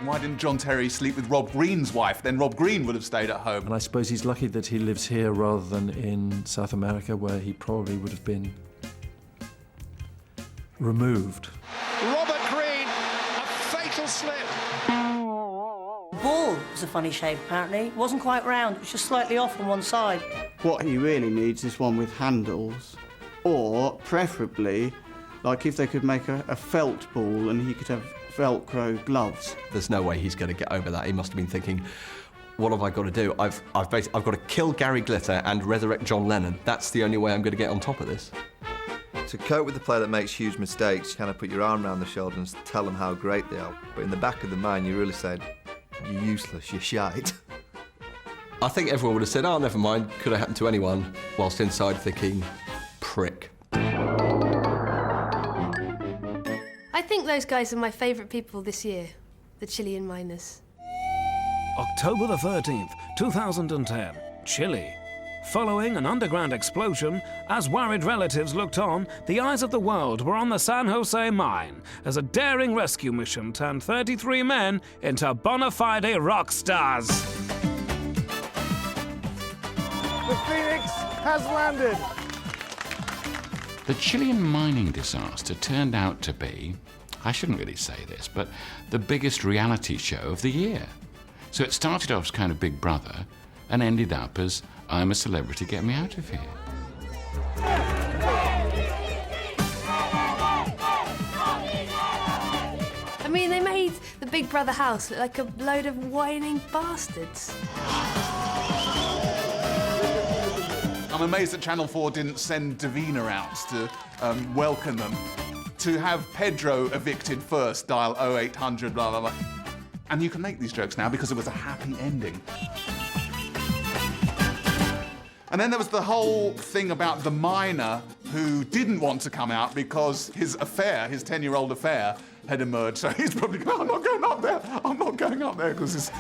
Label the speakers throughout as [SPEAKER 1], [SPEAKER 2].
[SPEAKER 1] Why didn't John Terry sleep with Rob Greene's wife? Then Rob Greene would have stayed at home.
[SPEAKER 2] And I suppose he's lucky that he lives here rather than in South America, where he probably would have been removed.
[SPEAKER 3] Robert Greene, a fatal slip.
[SPEAKER 4] The ball was a funny shape, apparently. It wasn't quite round, it was just slightly off on one side.
[SPEAKER 5] What he really needs is one with handles, or preferably, like if they could make a felt ball and he could have Velcro gloves.
[SPEAKER 6] There's no way he's going to get over that. He must have been thinking, what have I got to do? I've got to kill Gary Glitter and resurrect John Lennon. That's the only way I'm going to get on top of this.
[SPEAKER 7] To cope with a player that makes huge mistakes, you kind of put your arm around the shoulder and tell them how great they are. But in the back of the mind, you really said, you're useless, you're shite.
[SPEAKER 6] I think everyone would have said, oh, never mind, could have happened to anyone, whilst inside thinking, prick.
[SPEAKER 8] I think those guys are my favourite people this year, the Chilean miners.
[SPEAKER 9] October the 13th, 2010, Chile. Following an underground explosion, as worried relatives looked on, the eyes of the world were on the San Jose mine as a daring rescue mission turned 33 men into bona fide rock stars.
[SPEAKER 3] The Phoenix has landed.
[SPEAKER 10] The Chilean mining disaster turned out to be, I shouldn't really say this, but the biggest reality show of the year. So it started off as kind of Big Brother and ended up as I'm a celebrity, get me out of here.
[SPEAKER 8] I mean, they made the Big Brother house look like a load of whining bastards.
[SPEAKER 1] I'm amazed that Channel 4 didn't send Davina out to welcome them. To have Pedro evicted first, dial 0800, blah, blah, blah. And you can make these jokes now because it was a happy ending. And then there was the whole thing about the miner who didn't want to come out because his affair, his 10-year-old affair, had emerged. So he's probably going, I'm not going up there, I'm not going up there, because his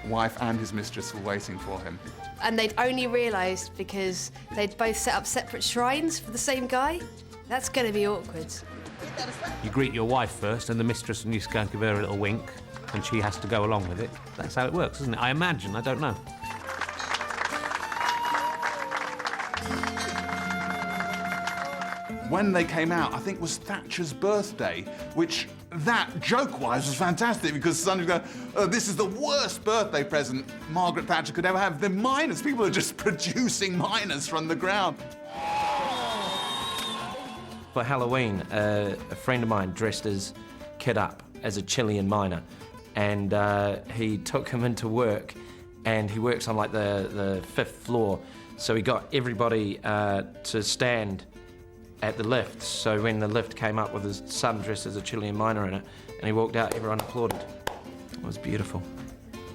[SPEAKER 1] wife and his mistress were waiting for him.
[SPEAKER 8] And they'd only realised because they'd both set up separate shrines for the same guy. That's going to be awkward.
[SPEAKER 11] You greet your wife first, and the mistress, and you go and give her a little wink, and she has to go along with it. That's how it works, isn't it? I imagine, I don't know.
[SPEAKER 1] When they came out, I think it was Thatcher's birthday, which, that joke-wise, was fantastic because somebody's going, oh, this is the worst birthday present Margaret Thatcher could ever have. The miners, people are just producing miners from the ground.
[SPEAKER 2] For Halloween, a friend of mine dressed as Kid Up, as a Chilean miner, and he took him into work, and he works on, like, the 5th floor, so he got everybody to stand at the lift, so when the lift came up with his son dressed as a Chilean miner in it, and he walked out, everyone applauded. It was beautiful.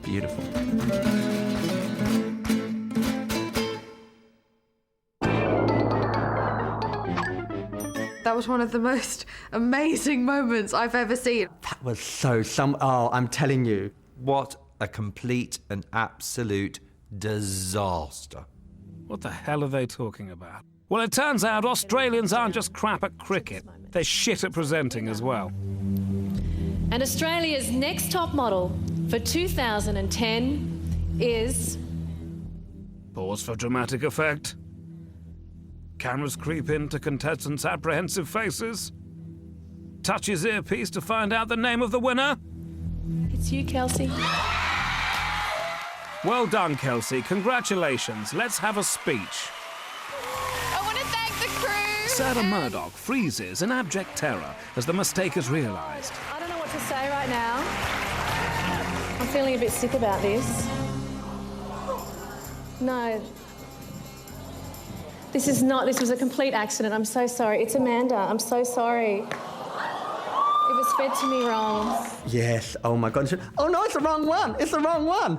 [SPEAKER 2] Beautiful.
[SPEAKER 12] That was one of the most amazing moments I've ever seen.
[SPEAKER 13] That was oh, I'm telling you. What a complete and absolute disaster.
[SPEAKER 9] What the hell are they talking about? Well, it turns out Australians aren't just crap at cricket. They're shit at presenting as well.
[SPEAKER 14] And Australia's next top model for 2010 is...
[SPEAKER 9] Pause for dramatic effect. Cameras creep into contestants' apprehensive faces. Touch his earpiece to find out the name of the winner.
[SPEAKER 14] It's you, Kelsey.
[SPEAKER 9] Well done, Kelsey. Congratulations. Let's have a speech. Sarah Murdoch freezes in abject terror as the mistake is realised.
[SPEAKER 14] I don't know what to say right now. I'm feeling a bit sick about this. No. This was a complete accident. I'm so sorry. It's Amanda. I'm so sorry. It was fed to me wrong.
[SPEAKER 13] Yes, oh my God. Oh no, it's the wrong one. It's the wrong one.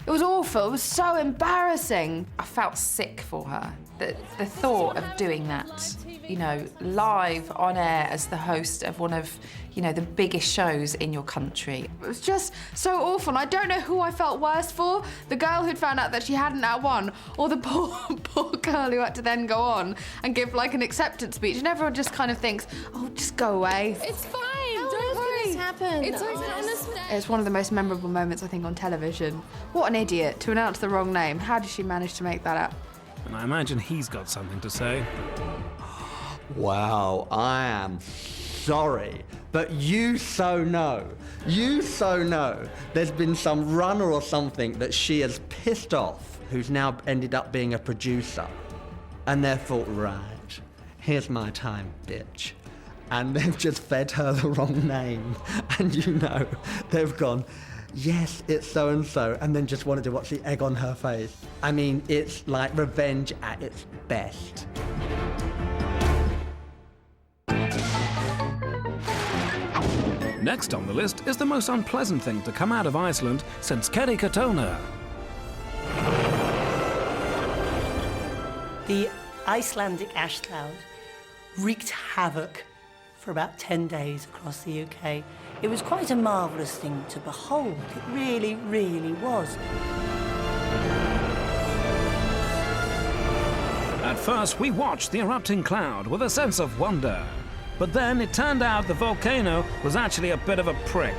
[SPEAKER 12] It was awful. It was so embarrassing. I felt sick for her. The thought of doing that, you know, live on air as the host of one of, you know, the biggest shows in your country. It was just so awful. And I don't know who I felt worse for, the girl who'd found out that she hadn't won, or the poor girl who had to then go on and give, like, an acceptance speech. And everyone just kind of thinks, oh, just go away.
[SPEAKER 14] It's fine. Don't worry. happened?
[SPEAKER 12] It's one of the most memorable moments, I think, on television. What an idiot to announce the wrong name. How did she manage to make that up?
[SPEAKER 9] And I imagine he's got something to say.
[SPEAKER 13] Wow, I am sorry, but you so know there's been some runner or something that she has pissed off who's now ended up being a producer. And they thought, right, here's my time, bitch. And they've just fed her the wrong name. And you know, they've gone, yes, it's so-and-so, and then just wanted to watch the egg on her face. I mean, it's like revenge at its best.
[SPEAKER 9] Next on the list is the most unpleasant thing to come out of Iceland since Kerry Katona.
[SPEAKER 4] The Icelandic ash cloud wreaked havoc for about 10 days across the UK. It was quite a marvellous thing to behold. It really, really was.
[SPEAKER 9] At first, we watched the erupting cloud with a sense of wonder. But then it turned out the volcano was actually a bit of a prick.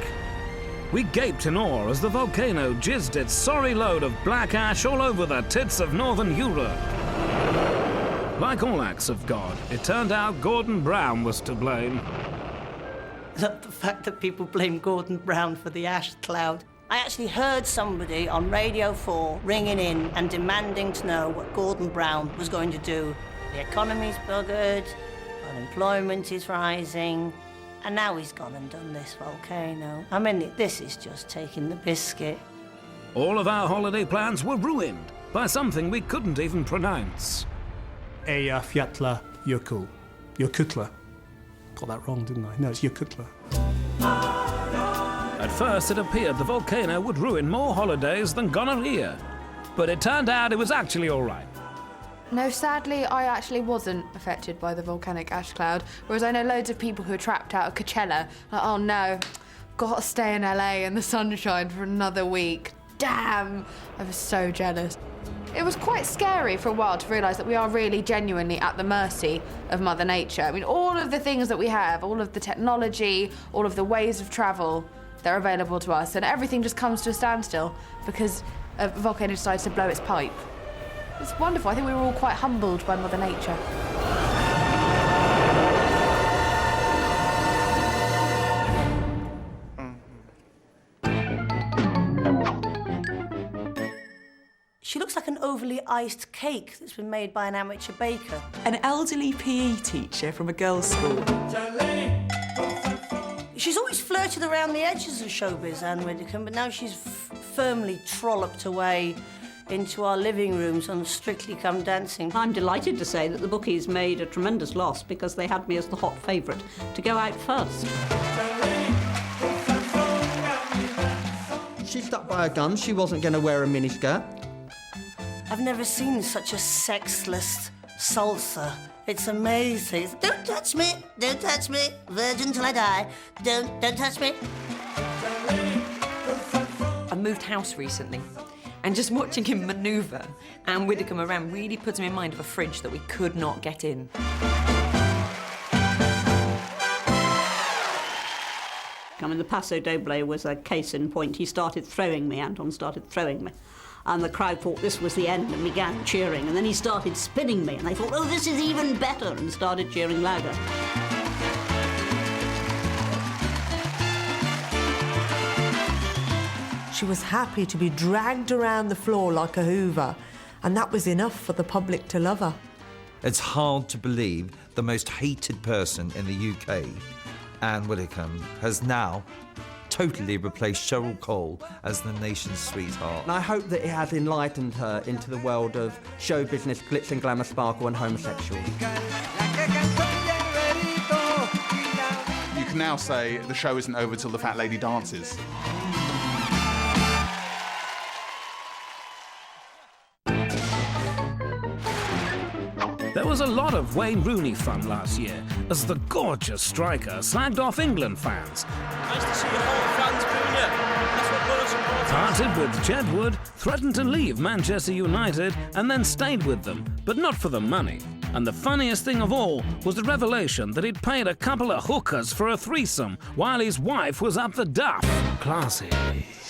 [SPEAKER 9] We gaped in awe as the volcano jizzed its sorry load of black ash all over the tits of Northern Europe. Like all acts of God, it turned out Gordon Brown was to blame.
[SPEAKER 4] The fact that people blame Gordon Brown for the ash cloud. I actually heard somebody on Radio 4 ringing in and demanding to know what Gordon Brown was going to do. The economy's buggered, unemployment is rising, and now he's gone and done this volcano. I mean, this is just taking the biscuit.
[SPEAKER 9] All of our holiday plans were ruined by something we couldn't even pronounce.
[SPEAKER 15] Eyjafjallajökull. Jökull. Got that wrong, didn't I? No, it's Jökull.
[SPEAKER 9] At first, it appeared the volcano would ruin more holidays than gonorrhea. But it turned out it was actually all right.
[SPEAKER 12] No, sadly, I actually wasn't affected by the volcanic ash cloud, whereas I know loads of people who are trapped out of Coachella. Like, oh no, gotta stay in LA in the sunshine for another week. Damn! I was so jealous. It was quite scary for a while to realise that we are really genuinely at the mercy of Mother Nature. I mean, all of the things that we have, all of the technology, all of the ways of travel, they're available to us, and everything just comes to a standstill because a volcano decides to blow its pipe. It's wonderful. I think we were all quite humbled by Mother Nature.
[SPEAKER 4] She looks like an overly iced cake that's been made by an amateur baker.
[SPEAKER 16] An elderly PE teacher from a girls' school.
[SPEAKER 4] She's always flirted around the edges of showbiz, Anne Widdecombe, but now she's firmly trolloped away into our living rooms on Strictly Come Dancing.
[SPEAKER 17] I'm delighted to say that the bookies made a tremendous loss because they had me as the hot favourite to go out first.
[SPEAKER 13] She stuck by her guns. She wasn't going to wear a miniskirt.
[SPEAKER 4] I've never seen such a sexless salsa. It's amazing. Don't touch me, don't touch me, virgin till I die. Don't touch me.
[SPEAKER 16] I moved house recently, and just watching him manoeuvre Anne Widdecombe around really put him in mind of a fridge that we could not get in.
[SPEAKER 17] I mean, the Paso Doble was a case in point. He started throwing me, Anton started throwing me. And the crowd thought this was the end and began cheering. And then he started spinning me, and they thought, oh, this is even better, and started cheering louder.
[SPEAKER 18] She was happy to be dragged around the floor like a hoover, and that was enough for the public to love her.
[SPEAKER 19] It's hard to believe the most hated person in the UK, Anne Widdecombe, has now totally replaced Cheryl Cole as the nation's sweetheart.
[SPEAKER 13] And I hope that it has enlightened her into the world of show business, glitz and glamour, sparkle and homosexual.
[SPEAKER 1] You can now say the show isn't over till the fat lady dances.
[SPEAKER 9] There was a lot of Wayne Rooney fun last year as the gorgeous striker slagged off England fans.
[SPEAKER 20] Nice to see the whole fans booing you. That's what Borough supporters.
[SPEAKER 9] Parted with Jed Wood, threatened to leave Manchester United and then stayed with them, but not for the money. And the funniest thing of all was the revelation that he'd paid a couple of hookers for a threesome while his wife was up the duff. Classy.